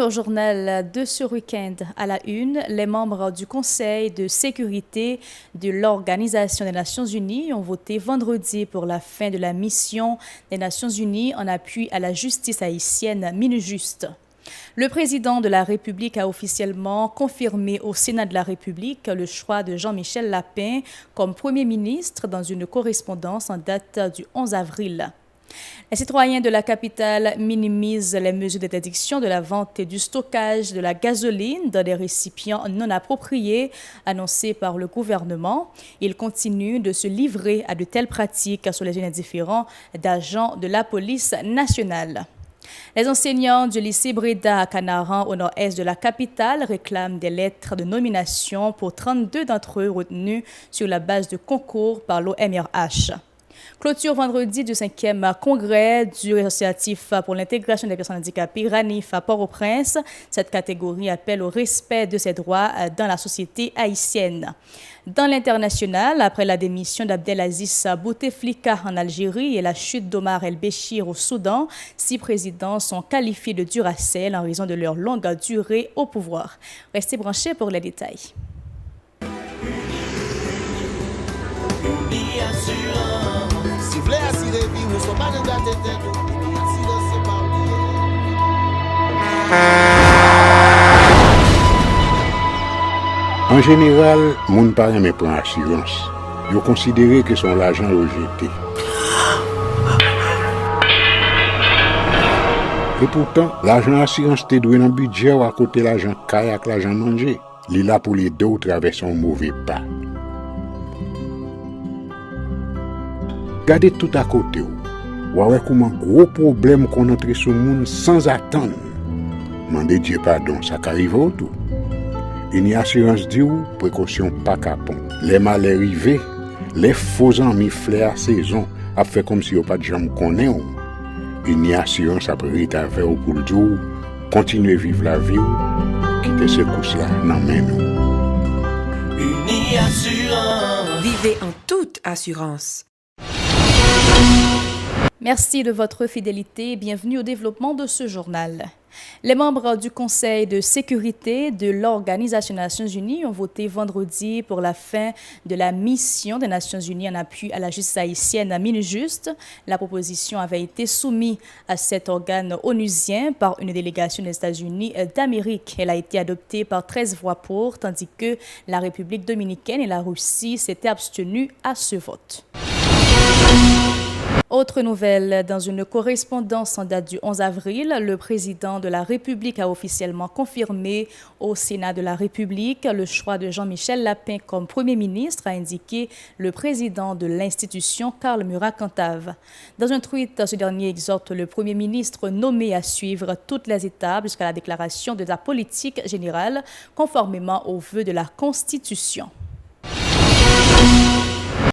au journal de ce week-end. À la une, les membres du Conseil de sécurité de l'Organisation des Nations Unies ont voté vendredi pour la fin de la mission des Nations Unies en appui à la justice haïtienne MINUJUST. Le président de la République a officiellement confirmé au Sénat de la République le choix de Jean-Michel Lapin comme Premier ministre dans une correspondance en date du 11 avril. Les citoyens de la capitale minimisent les mesures d'interdiction de la vente et du stockage de la gasoline dans des récipients non appropriés annoncés par le gouvernement. Ils continuent de se livrer à de telles pratiques sur les yeux indifférents d'agents de la police nationale. Les enseignants du lycée Breda à Canaran, au nord-est de la capitale, réclament des lettres de nomination pour 32 d'entre eux retenus sur la base de concours par l'OMRH. Clôture vendredi du 5e congrès du associatif pour l'intégration des personnes handicapées RANIF à Port-au-Prince. Cette catégorie appelle au respect de ses droits dans la société haïtienne. Dans l'international, après la démission d'Abdelaziz Bouteflika en Algérie et la chute d'Omar El-Béchir au Soudan, 6 présidents sont qualifiés de Duracell en raison de leur longue durée au pouvoir. Restez branchés pour les détails. En général, moun pa reme pran assurance. Yo considéré que son l'argent rejeté. Et pourtant, l'argent assurance te doué dans budget ou à côté l'argent caille avec l'argent mangé. Li là pour les deux ou traverser un mauvais pas. Gardez tout à côté ou. Ouais comment gros problème qu'on entre sur monde sans attendre. Mandez Dieu pardon, ça qu'arrive au tout. Une assurance dit ou précaution pas capon. Les malheurs arrivés, les faux amis flair saison a fait comme si on pas de jambe connaît ou. Une assurance après rita vers ou pour le jour, continuer vivre la vie ou quitter ce coup là nan men ou. Uni Assurance. Vivez en toute assurance. Merci de votre fidélité et bienvenue au développement de ce journal. Les membres du Conseil de sécurité de l'Organisation des Nations Unies ont voté vendredi pour la fin de la mission des Nations Unies en appui à la justice haïtienne à MINUJUST. La proposition avait été soumise à cet organe onusien par une délégation des États-Unis d'Amérique. Elle a été adoptée par 13 voix pour, tandis que la République dominicaine et la Russie s'étaient abstenues à ce vote. Autre nouvelle, dans une correspondance en date du 11 avril, le président de la République a officiellement confirmé au Sénat de la République le choix de Jean-Michel Lapin comme Premier ministre, a indiqué le président de l'institution, Karl Murat-Cantave. Dans un tweet, ce dernier exhorte le Premier ministre nommé à suivre toutes les étapes jusqu'à la déclaration de la politique générale, conformément aux vœux de la Constitution.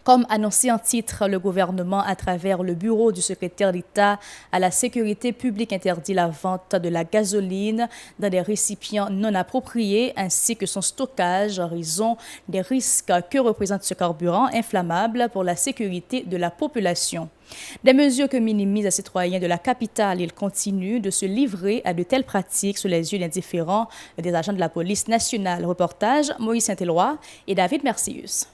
Comme annoncé en titre, le gouvernement, à travers le bureau du secrétaire d'État à la sécurité publique, interdit la vente de la gasoline dans des récipients non appropriés ainsi que son stockage en raison des risques que représente ce carburant inflammable pour la sécurité de la population. Des mesures que minimisent les citoyens de la capitale. Ils continuent de se livrer à de telles pratiques sous les yeux indifférents des agents de la police nationale. Reportage Moïse Saint-Éloi et David Mercius.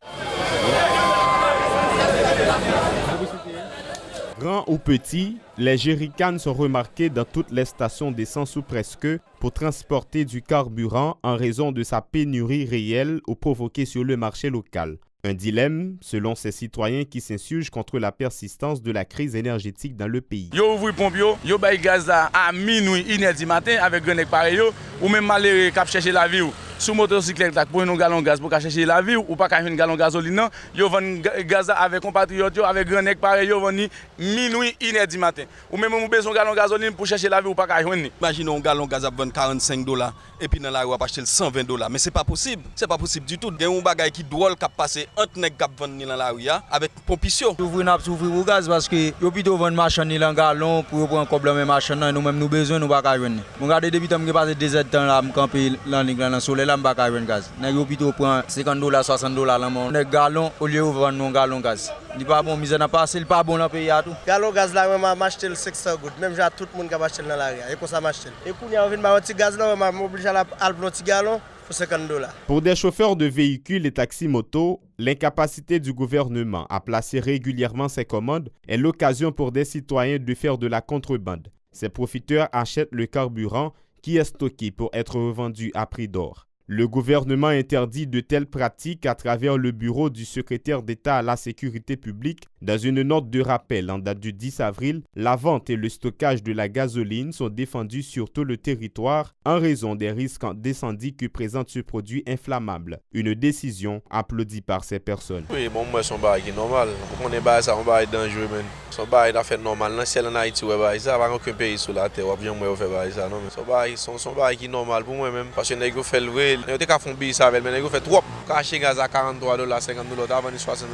Grands ou petits, les jerrycans sont remarqués dans toutes les stations d'essence ou presque pour transporter du carburant en raison de sa pénurie réelle ou provoquée sur le marché local. Un dilemme, selon ces citoyens qui s'insurgent contre la persistance de la crise énergétique dans le pays. Yo ouvre pompe yo bay gaz à minuit, 1h du matin avec grenade pareil ou même malheureux cap chercher la vie. Sous motocyclette pour un gallon gaz pour chercher la vie ou pas un gallon gasoline non, yo vend gaz avec compatriotes avec grenade pareil yo vend minuit 1h du matin. Ou même on besoin gallon gasoline pour chercher la vie ou pas joindre. Imaginons un gallon gaz à vendre $45 et puis dans la rue à acheter $120, mais c'est pas possible. C'est pas possible du tout. Il y a un bagage qui drôle qui passer entre nèg qui vendre dans la rue avec pompissio. Ouvrir au gaz parce que yo plutôt vendre machin ni en gallon pour prendre problème machin nous même nous besoin nous pas joindre. On regarde depuis temps que passé 2 ans là me camper dans le soleil là m'pa ka vendre gaz. Nèg yo plutôt prend $50 $60 là mon nèg gallon au lieu de vendre un gallon gaz. Il pas bon mise en place, il pas bon dans pays à tout. Gallon gaz là moi m'acheter 500 gouttes, même j'ai tout le monde qui va acheter dans la rue. Et comme ça m'acheter. Et pour y envie un petit gaz là, m'oblige à prendre un petit gallon. Pour des chauffeurs de véhicules et taxis-motos, l'incapacité du gouvernement à placer régulièrement ses commandes est l'occasion pour des citoyens de faire de la contrebande. Ces profiteurs achètent le carburant qui est stocké pour être revendu à prix d'or. Le gouvernement interdit de telles pratiques à travers le bureau du secrétaire d'État à la sécurité publique. Dans une note de rappel en date du 10 avril, la vente et le stockage de la gasoline sont défendus sur tout le territoire en raison des risques d'incendie que présente ce produit inflammable. Une décision applaudie par ces personnes. Oui, bon, moi, son bail qui est normal. Pour qu'on ait ça, on bail dangereux, man. Son bail d'affaires normal. Dans ciel en Haïti, ouais, bail ça, pas aucun pays sur la terre, bien moi faire bail ça, non, mais son bail qui est normal pour moi même. Parce que nèg fait le vrai, nèg te ka font billet ça avec, mais nèg fait trop. Cacher gaz à $43, $50, avant de $60,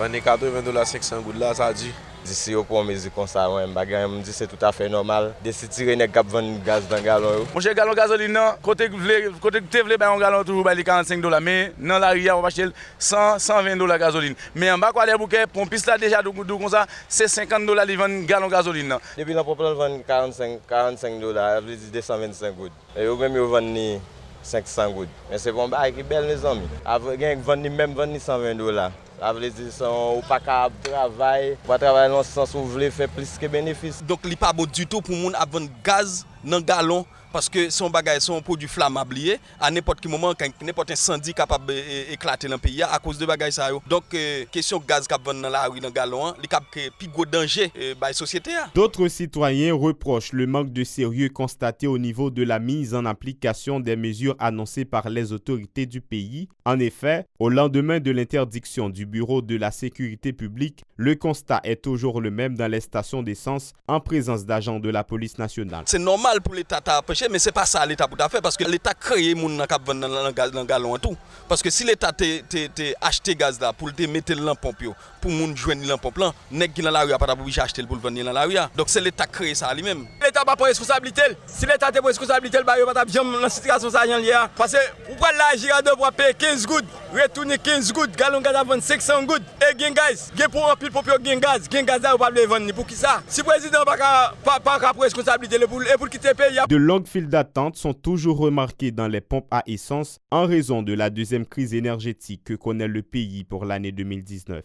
mais $80, 500 gouttes là, ça dit. D'ici au point mesure comme ça, ouais, me dit c'est tout à fait normal. D'ici tirer nèg k'ap vendre gaz dans galon. Mon cher galon gasoline côté te vle un galon toujours ba $45 mais dans la ria on va acheter $120 gasoline. Mais en bas quoi les bouquet pompiste là déjà comme ça, c'est $50 li vend galon gasoline. Depuis la populaire vend $45, ça veut dire 225 gouttes. Et eux même ils vendent 500 gouttes. Mais c'est bon bail qui belle mes amis. Avec gain vendre même vendre $120. Ça veut dire son pas capable travail, pas travailler dans le sens où vous voulez faire plus que bénéfice. Donc il pas bon du tout pour moun à vendre gaz dans galon parce que son bagage son produit flammable lié à n'importe quel moment quand n'importe incendie capable éclater dans le pays à cause de bagage ça yo. Donc question gaz cap vendre dans la rue dans galon, il cap plus gros danger ba société. D'autres citoyens reprochent le manque de sérieux constaté au niveau de la mise en application des mesures annoncées par les autorités du pays. En effet, au lendemain de l'interdiction du bureau de la sécurité publique, le constat est toujours le même dans les stations d'essence en présence d'agents de la police nationale. C'est normal pour l'État d'empêcher, mais c'est pas ça l'État pour faire parce que l'État crée moun nan k'ap vendre dans galon tout. Parce que si l'État te acheter gaz là pour te mettre dans pompe pour moun joindre dans pompe là, nèg qui dans la rue pas obligé acheter pour vendre dans la rue. Donc c'est l'État crée ça lui-même. L'État pas prendre responsabilité. Si l'État te prend responsabilité, ba yo pas jamais dans situation ça y a parce que pour prendre la girade pour payer 15 gouttes, retourner 15 gouttes, galon gaz à vendre 500 gouttes et gain gaz. Gain pour remplir pompe gain gaz là pas le vendre pour qui ça? Si président pas prendre responsabilité pour quitter le pays. De longues files d'attente sont toujours remarquées dans les pompes à essence en raison de la deuxième crise énergétique que connaît le pays pour l'année 2019.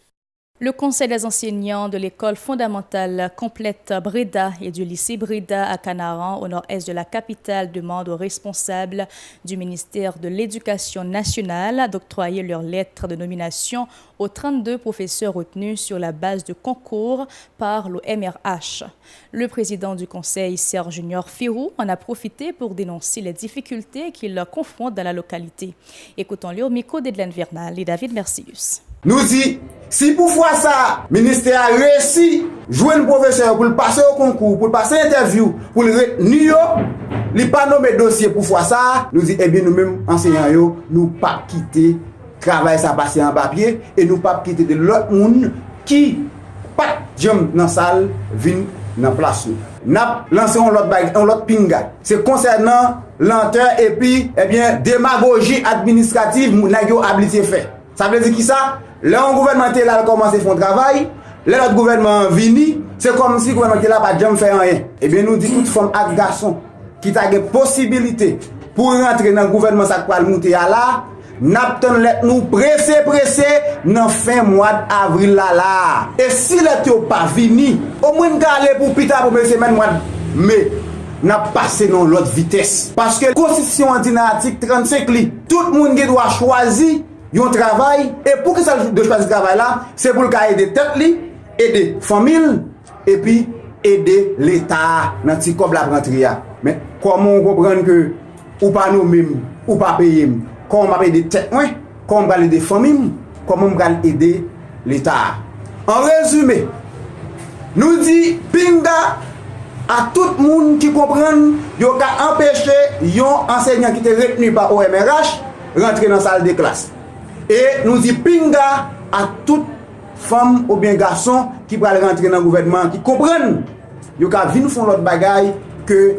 Le Conseil des enseignants de l'école fondamentale complète Breda et du lycée Breda à Canaran, au nord-est de la capitale, demande aux responsables du ministère de l'Éducation nationale d'octroyer leur lettre de nomination aux 32 professeurs retenus sur la base de concours par l'OMRH. Le président du Conseil, Serge Junior Firou, en a profité pour dénoncer les difficultés qu'il confronte dans la localité. Écoutons-le au micro d'Edlaine Vernal et David Mercius. Nous dit, si pour faire ça, le ministère a réussi à jouer un professeur pour le passer au concours, pour le passer l'interview, pour le retenir, il n'a pas nommé dossier pour faire ça, nous dit, eh bien, nous-mêmes, enseignants, nous ne pas quitter travail ça passer en papier et nous ne pas quitter de l'autre monde qui, pas de dans la salle, vient dans la place. Nous avons lancé un autre pinga. C'est concernant lenteur et puis, eh bien, démagogie administrative, nous avons habilité fait. Ça veut dire qui ça? Là, le gouvernement est là, commence à faire un travail. Là, notre gouvernement vient, c'est comme si le gouvernement est là, pas jamais faire rien. Eh bien, nous disons toute femme et garçon qui a des possibilités pour rentrer dans le gouvernement, ça va monter à là. Nous pressé dans fin mois d'avril là. Et si les n'ont pas venu, au moins aller pour pita pour semaine mois de mai. N'a passé dans l'autre vitesse. Parce que la Constitution dit dans l'article 35, tout le monde doit choisir un travail, et pour que ça de choisir ce travail là, c'est pour aider tête li, aider famille et puis aider l'État dans petit comme la rentrée. Mais comment on comprend que ou pas nous mêmes ou pas payer, comment on va aider tête moi, comment on va aider famille, comment on va aider l'État. En résumé, nous dit pinga à tout le monde qui comprend, yo ka empêcher un enseignant qui était retenu par OMRH rentrer dans la salle de classe. Et nous dit pinga à toute femme ou bien garçon qui va rentrer dans le gouvernement, qui comprennent, ils vont venir faire l'autre bagaille que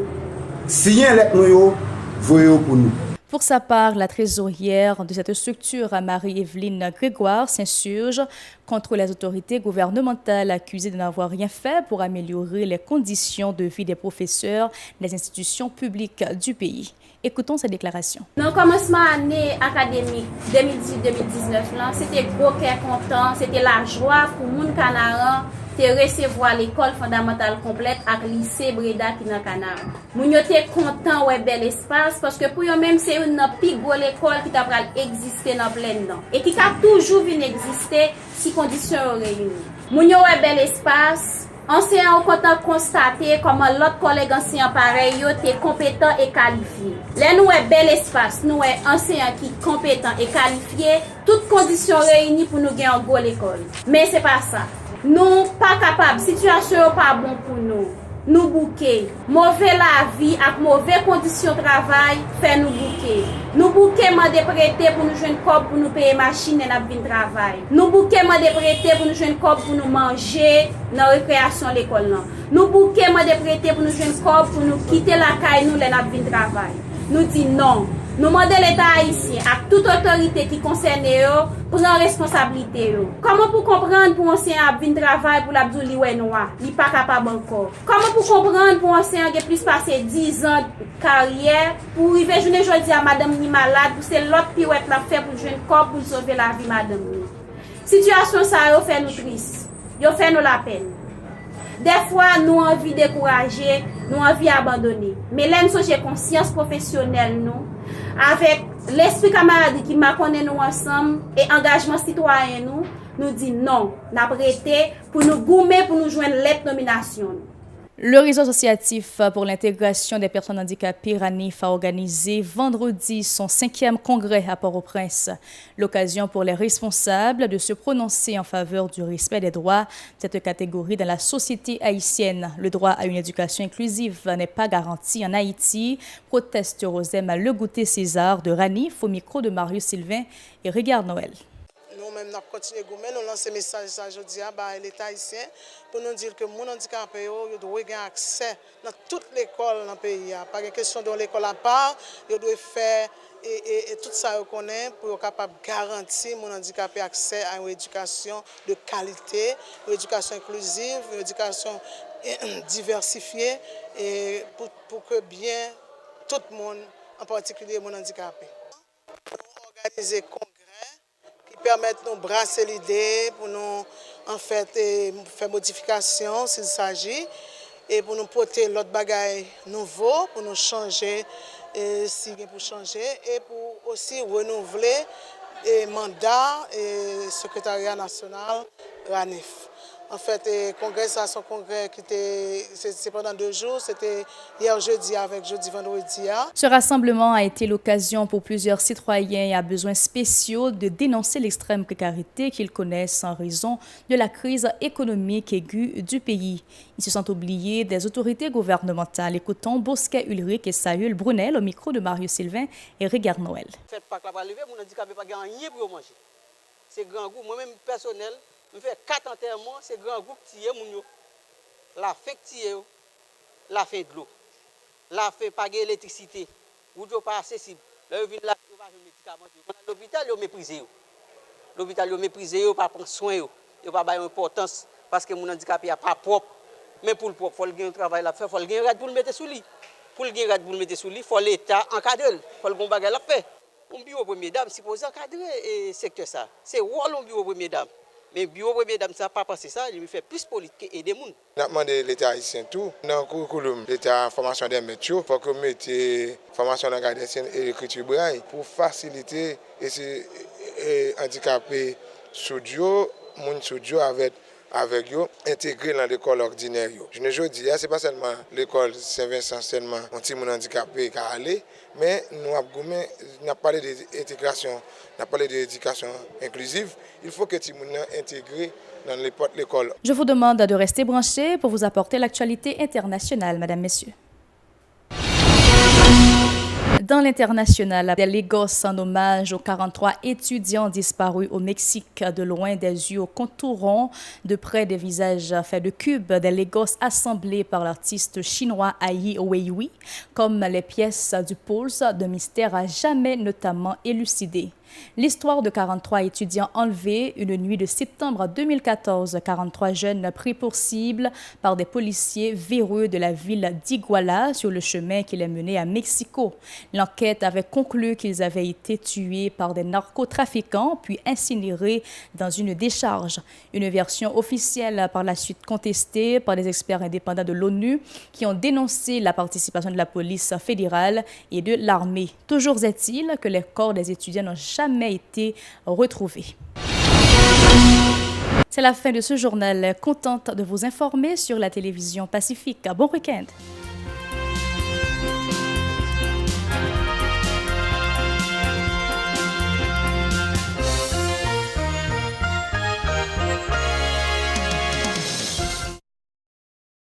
si un lettre nous voyons pour nous. Pour sa part, la trésorière de cette structure, Marie-Evelyne Grégoire, s'insurge contre les autorités gouvernementales accusées de n'avoir rien fait pour améliorer les conditions de vie des professeurs des institutions publiques du pays. Écoutons sa déclaration. Dans le commencement année académique 2018-2019, c'était gros cœur content, c'était la joie pour moun Canaran de recevoir l'école fondamentale complète avec lycée Breda qui dans Canard. Moun yo te content ouais bel espace parce que pour eux même c'est une plus grosse école qui t'a exister dans plein dedans et qui a toujours venu exister si conditions réunies. Moun yo ouais bel espace. Enseignants ont constaté comment l'autre collègue enseignant pareil yo te compétent et qualifié. Là nous est bel espace, nous est enseignants qui compétent et qualifié, toutes conditions réunies pour nous gagner en gros l'école. Mais c'est pas ça. Nous pas capables, situation pas bon pour nous. Nous bouquer, mauvais la vie avec mauvais conditions de travail, fait nous bouquer. Nous bouquer mandé prêter pour nous joindre corps pour nous payer machine et n'a bien travail. Nous bouquer mandé prêter pour nous joindre corps pour nous manger dans récréation l'école là. Nous bouquer mandé prêter pour nous joindre corps pour nous quitter la caille nous les n'a bien travail. Nous dit non. Nous demandons l'État haïtien à toute autorité qui concerne eux prendre responsabilité. Comment pour comprendre pour enseignant à venir travailler pour l'Abdouli ouais noir, il pas capable encore. Comment pour comprendre pour enseignant qui plus passé 10 ans de carrière pour arriver journée aujourd'hui à madame ni malade pour c'est l'autre pirouette l'a fait pour jouer corps pour sauver la vie madame. Situation ça yo fait nous triste. Yo fait nous la peine. Des fois, nous envie décourager, nous envie abandonner. Mais là, nous sommes conscience professionnelle, nous, avec l'esprit camarade qui m'a connu nous ensemble et engagement citoyen, nous dit non, nous prêté pour nous goumer, pour nous joindre cette nomination. Le réseau associatif pour l'intégration des personnes handicapées RANIF a organisé vendredi son 5e congrès à Port-au-Prince. L'occasion pour les responsables de se prononcer en faveur du respect des droits de cette catégorie dans la société haïtienne. Le droit à une éducation inclusive n'est pas garanti en Haïti, proteste Rosem Legouté César de RANIF au micro de Marius Sylvain et Regarde Noël. Nous-mêmes, nous continuons à nous lancer un message aujourd'hui à l'État haïtien pour nous dire que les handicapés doivent avoir accès dans toute l'école dans le pays. Pas de question de l'école à part, ils doivent faire et tout ça qu'on connaît pour être capable de garantir les handicapés accès à une éducation de qualité, une éducation inclusive, une éducation diversifiée et pour que bien tout le monde, en particulier les handicapés. Organiser permettre de nous brasser l'idée pour nous en fait faire modification s'il s'agit et pour nous porter l'autre bagaille nouveau pour nous changer si bien pour changer et pour aussi renouveler les mandats et secrétariat national RANIF. En fait, le congrès, c'est un congrès qui était pendant 2 jours. C'était hier jeudi avec jeudi vendredi. Ce rassemblement a été l'occasion pour plusieurs citoyens à besoins spéciaux de dénoncer l'extrême précarité qu'ils connaissent en raison de la crise économique aiguë du pays. Ils se sont oubliés des autorités gouvernementales. Écoutons Bosquet Ulrich et Saül Brunel au micro de Marius Sylvain et Regarde Noël. C'est grand goût, moi-même personnel. Je fais 4 enterrements, c'est grand groupe qui est mon la fait la fait de l'eau, la fait pas d'électricité, ou pas accessible. Là, je viens là, je vais médicaments. L'hôpital, ils méprisé. L'hôpital, ils méprisé, ils pas prendre soin, ils pas donner importance parce que mon handicapé n'est pas propre. Mais pour le propre, il faut le travail là faire, il faut le gagner pour le mettre sous lit. Pour le gagner pour le mettre sous lit, il faut l'État encadrer, il faut le bon bagage la faire. Un bureau première dame, supposé encadrer le secteur ça. C'est rôle un bureau première dame. Mais le bureau première dame, ça n'a pas passé ça, il fait plus politique qu'aider les gens. Nous avons demandé l'État haïtien tout. Dans le curriculum, l'État formation des métiers, il faut que nous mettions formation de gardien et l'écriture braille pour faciliter ces handicapés studio, mon studio avec eux, intégrés dans l'école ordinaire. Je ne dis pas, ce n'est pas seulement l'école Saint-Vincent, seulement un petit handicapé qui a allé, mais nous avons parlé d'intégration, nous avons parlé d'éducation inclusive. Il faut que les gens soient intégrés dans l'école. Je vous demande de rester branchés pour vous apporter l'actualité internationale, mesdames, messieurs. Dans l'international, des Lagos en hommage aux 43 étudiants disparus au Mexique, de loin des yeux contourants, de près des visages faits de cubes, des Lagos assemblés par l'artiste chinois Ai Weiwei, comme les pièces du Pulse de mystère à jamais notamment élucidé. L'histoire de 43 étudiants enlevés une nuit de septembre 2014, 43 jeunes pris pour cible par des policiers véreux de la ville d'Iguala sur le chemin qui les menait à Mexico. L'enquête avait conclu qu'ils avaient été tués par des narcotrafiquants puis incinérés dans une décharge. Une version officielle par la suite contestée par des experts indépendants de l'ONU qui ont dénoncé la participation de la police fédérale et de l'armée. Toujours est-il que les corps des étudiants n'ont jamais été retrouvés. C'est la fin de ce journal. Contente de vous informer sur la télévision Pacifique. Bon week-end.